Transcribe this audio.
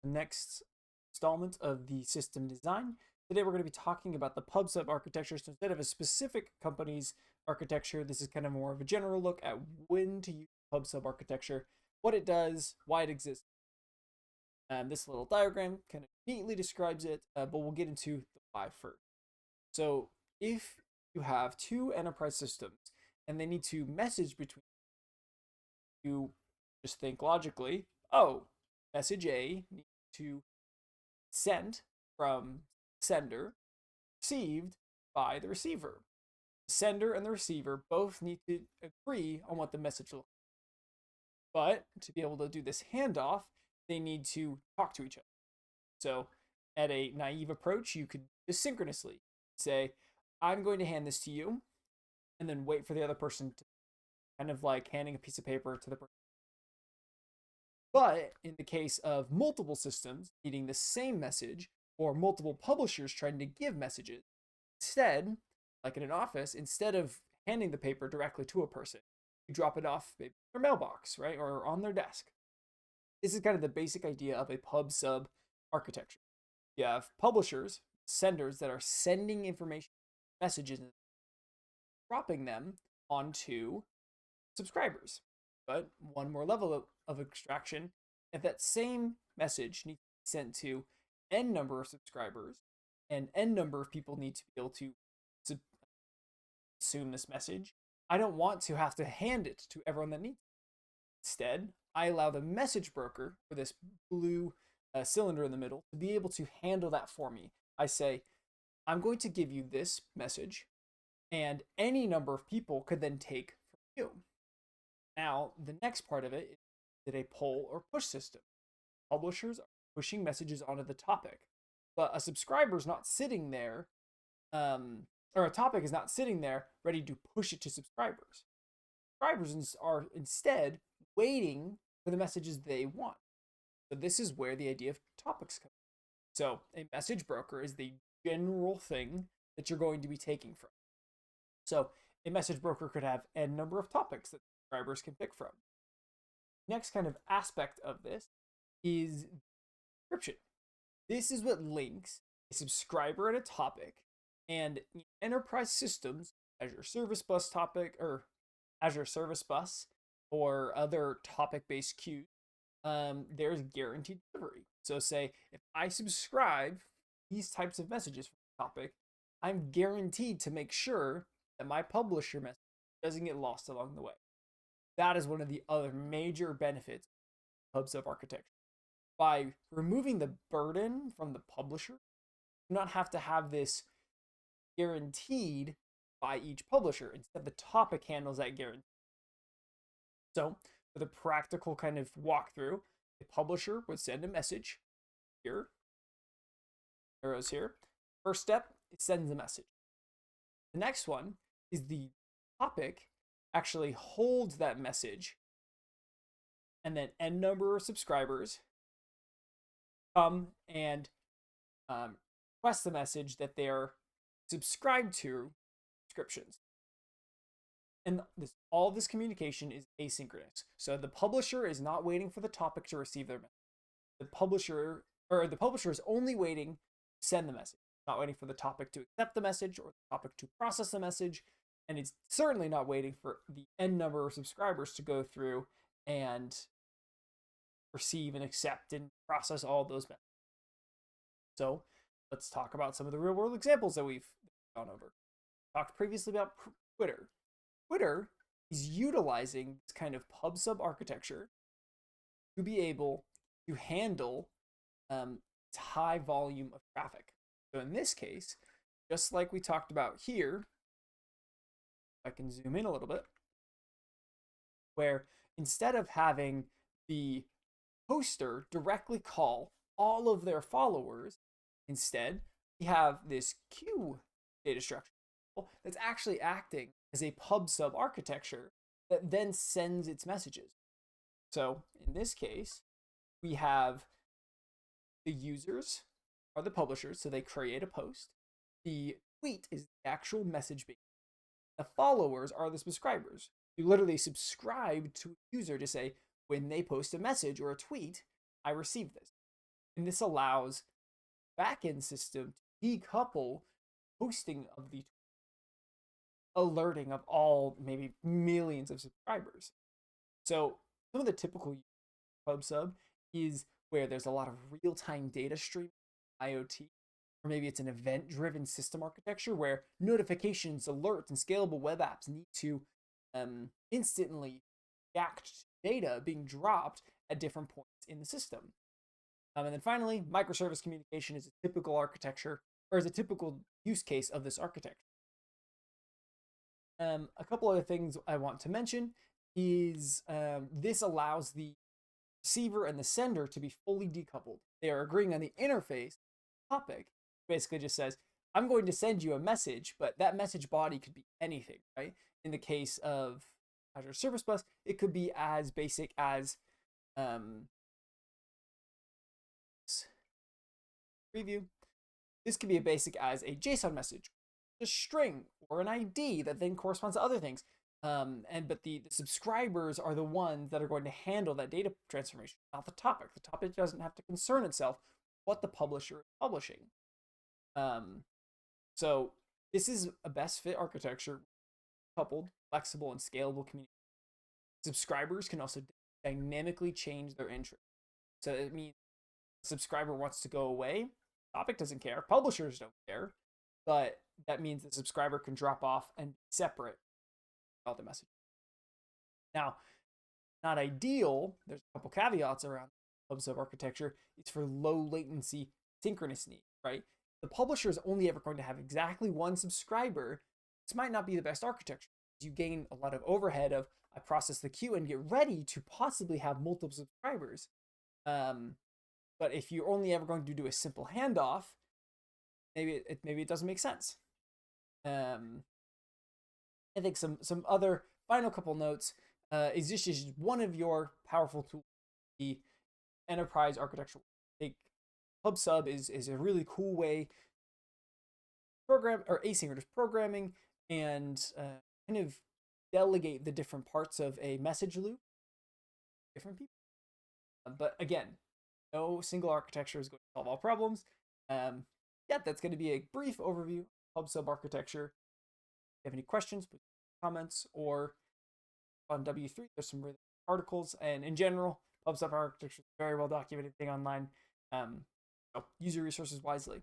the next installment of the system design. Today we're going to be talking about the pub sub architecture. So instead of a specific company's architecture, this is kind of more of a general look at when to use pub sub architecture, what it does, why it exists. This little diagram kind of neatly describes it, but we'll get into the why first. So if you have two enterprise systems and they need to message between you, just think logically, oh, message A needs to send from sender, received by the receiver. The sender and the receiver both need to agree on what the message looks like. But to be able to do this handoff, they need to talk to each other. So at a naive approach, you could asynchronously say, I'm going to hand this to you, and then wait for the other person to kind of like handing a piece of paper to the person. But in the case of multiple systems needing the same message or multiple publishers trying to give messages, instead, like in an office, instead of handing the paper directly to a person, you drop it off maybe in their mailbox, right, or on their desk. This is kind of the basic idea of a pub sub architecture. You have publishers, senders that are sending information, messages, and dropping them onto subscribers. But one more level of abstraction, if that same message needs to be sent to n number of subscribers, and n number of people need to be able to consume this message, I don't want to have to hand it to everyone that needs it. Instead, I allow the message broker, or this blue cylinder in the middle, to be able to handle that for me. I say, I'm going to give you this message, and any number of people could then take from you. Now, the next part of it is a pull or push system. Publishers are pushing messages onto the topic, but a subscriber is not sitting there, or a topic is not sitting there ready to push it to subscribers. Subscribers are instead waiting for the messages they want. So this is where the idea of topics comes. So a message broker is the general thing that you're going to be taking from. So a message broker could have n number of topics that subscribers can pick from. Next kind of aspect of this is encryption. This is what links a subscriber and a topic, and in enterprise systems, Azure Service Bus topic or Azure Service Bus or other topic-based queues, there's guaranteed delivery. So say if I subscribe these types of messages from the topic, I'm guaranteed to make sure that my publisher message doesn't get lost along the way. That is one of the other major benefits of pub sub architecture. By removing the burden from the publisher, you do not have to have this guaranteed by each publisher. Instead, the topic handles that guarantee. So, with a practical kind of walkthrough, the publisher would send a message here, arrows here. First step, it sends a message. The next one is the topic actually holds that message, and then n number of subscribers come and request the message that they are subscribed to subscriptions. And all this communication is asynchronous. So the publisher is not waiting for the topic to receive their message. The publisher is only waiting to send the message, not waiting for the topic to accept the message or the topic to process the message. And it's certainly not waiting for the n number of subscribers to go through and receive and accept and process all those messages. So let's talk about some of the real world examples that we've gone over. Talked previously about Twitter. Twitter is utilizing this kind of pub sub architecture to be able to handle its high volume of traffic. So in this case, just like we talked about here, I can zoom in a little bit, where instead of having the poster directly call all of their followers, instead we have this queue data structure that's actually acting as a pub sub architecture that then sends its messages. So in this case, we have the users are the publishers, so they create a post. The tweet is the actual message being. The followers are the subscribers. You literally subscribe to a user to say, when they post a message or a tweet, I receive this. And this allows backend system to decouple hosting of the alerting of all maybe millions of subscribers. So some of the typical PubSub is where there's a lot of real-time data streaming, IoT, or maybe it's an event-driven system architecture where notifications, alerts, and scalable web apps need to instantly react to data being dropped at different points in the system. And then finally, microservice communication is a typical architecture, or is a typical use case of this architecture. A couple other things I want to mention is this allows the receiver and the sender to be fully decoupled. They are agreeing on the interface topic. Basically just says, I'm going to send you a message, but that message body could be anything, right? In the case of Azure Service Bus, it could be as basic as preview. This could be as basic as a JSON message, a string, or an ID that then corresponds to other things. But the subscribers are the ones that are going to handle that data transformation, not the topic. The topic doesn't have to concern itself what the publisher is publishing. So this is a best fit architecture, coupled, flexible, and scalable communication. Subscribers can also dynamically change their interest. So it means subscriber wants to go away, topic doesn't care, publishers don't care, but that means the subscriber can drop off and be separate all the messages. Now, not ideal, there's a couple caveats around PubSub architecture. It's for low latency synchronous needs, right? The publisher is only ever going to have exactly one subscriber. This might not be the best architecture. You gain a lot of overhead of I process the queue and get ready to possibly have multiple subscribers. But if you're only ever going to do a simple handoff, maybe it doesn't make sense. I think some other final couple notes is this is one of your powerful tools, the enterprise architecture. I think PubSub is a really cool way to program or asynchronous programming and kind of delegate the different parts of a message loop to different people. But again, no single architecture is going to solve all problems. Yeah, that's going to be a brief overview of PubSub architecture. If you have any questions, please comments, or on W3, there's some really articles, and in general, PubSub architecture is a very well documented thing online. So use your resources wisely.